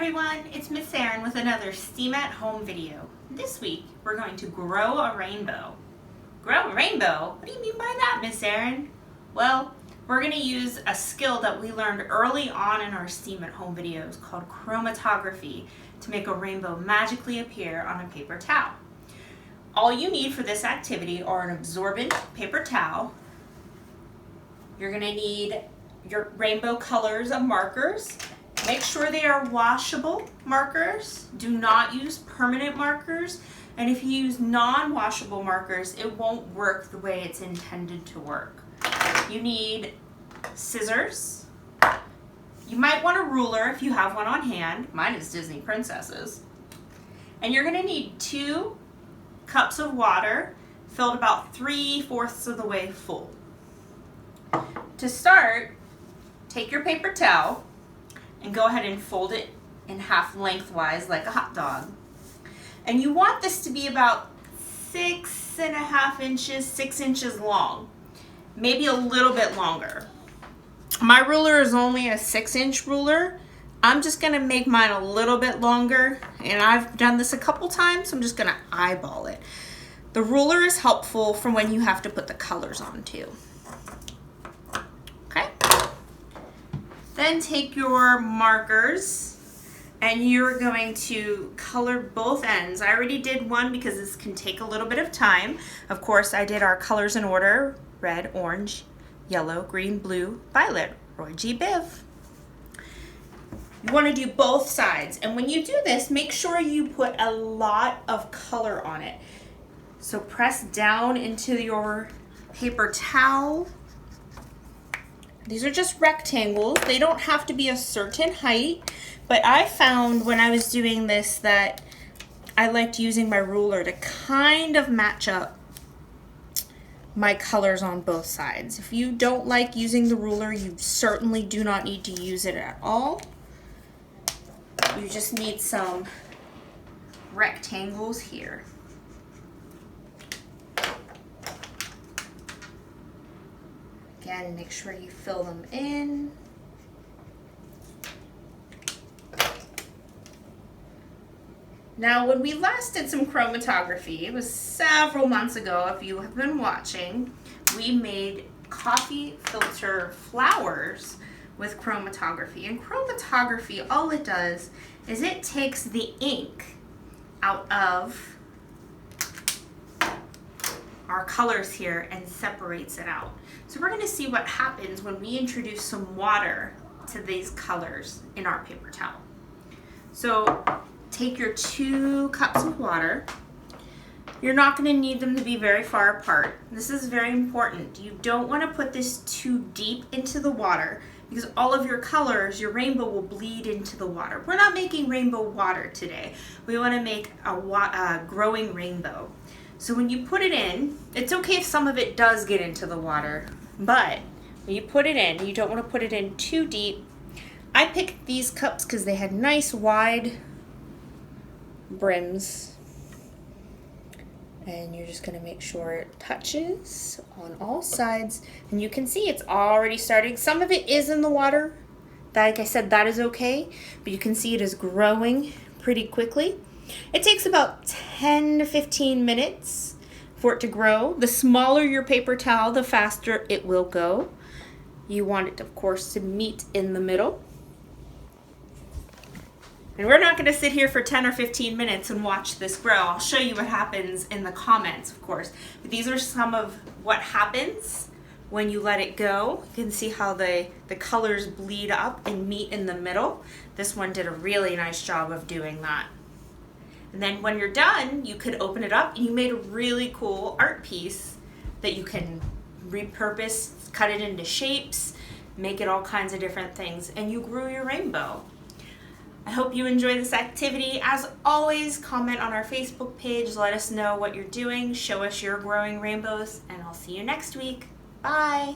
everyone, it's Miss Erin with another STEAM at Home video. This week we're going to grow a rainbow. Grow a rainbow? What do you mean by that, Miss Erin? Well, we're going to use a skill that we learned early on in our STEAM at Home videos called chromatography to make a rainbow magically appear on a paper towel. All you need for this activity are an absorbent paper towel. You're going to need your rainbow colors of markers. Make sure they are washable markers. Do not use permanent markers. And if you use non-washable markers, it won't work the way it's intended to work. You need scissors. You might want a ruler if you have one on hand. Mine is Disney Princesses. And you're going to need 2 cups of water filled about 3/4 of the way full. To start, take your paper towel and go ahead and fold it in half lengthwise like a hot dog. And you want this to be about 6.5 inches, 6 inches long, maybe a little bit longer. My ruler is only a 6-inch ruler. I'm just gonna make mine a little bit longer, and I've done this a couple times, so I'm just gonna eyeball it. The ruler is helpful for when you have to put the colors on too. Okay? Then take your markers and you're going to color both ends. I already did one because this can take a little bit of time. Of course, I did our colors in order: red, orange, yellow, green, blue, violet, ROYGBIV. You want to do both sides, and when you do this, make sure you put a lot of color on it. So press down into your paper towel. These are just rectangles. They don't have to be a certain height, but I found when I was doing this that I liked using my ruler to kind of match up my colors on both sides. If you don't like using the ruler, you certainly do not need to use it at all. You just need some rectangles here. Again, make sure you fill them in. Now, when we last did some chromatography, it was several months ago, if you have been watching, we made coffee filter flowers with chromatography. And chromatography, all it does is it takes the ink out of our colors here and separates it out. So we're going to see what happens when we introduce some water to these colors in our paper towel. So take your 2 cups of water. You're not going to need them to be very far apart. This is very important. You don't want to put this too deep into the water because all of your colors, your rainbow, will bleed into the water. We're not making rainbow water today. We want to make a growing rainbow. So when you put it in, it's okay if some of it does get into the water, but when you put it in, you don't want to put it in too deep. I picked these cups because they had nice wide brims. And you're just going to make sure it touches on all sides. And you can see it's already starting. Some of it is in the water. Like I said, that is okay. But you can see it is growing pretty quickly. It takes about 10 to 15 minutes for it to grow. The smaller your paper towel, the faster it will go. You want it, of course, to meet in the middle. And we're not going to sit here for 10 or 15 minutes and watch this grow. I'll show you what happens in the comments, of course. But these are some of what happens when you let it go. You can see how the colors bleed up and meet in the middle. This one did a really nice job of doing that. And then when you're done, you could open it up and you made a really cool art piece that you can repurpose, cut it into shapes, make it all kinds of different things, and you grew your rainbow. I hope you enjoy this activity. As always, comment on our Facebook page, let us know what you're doing, show us your growing rainbows, and I'll see you next week. Bye!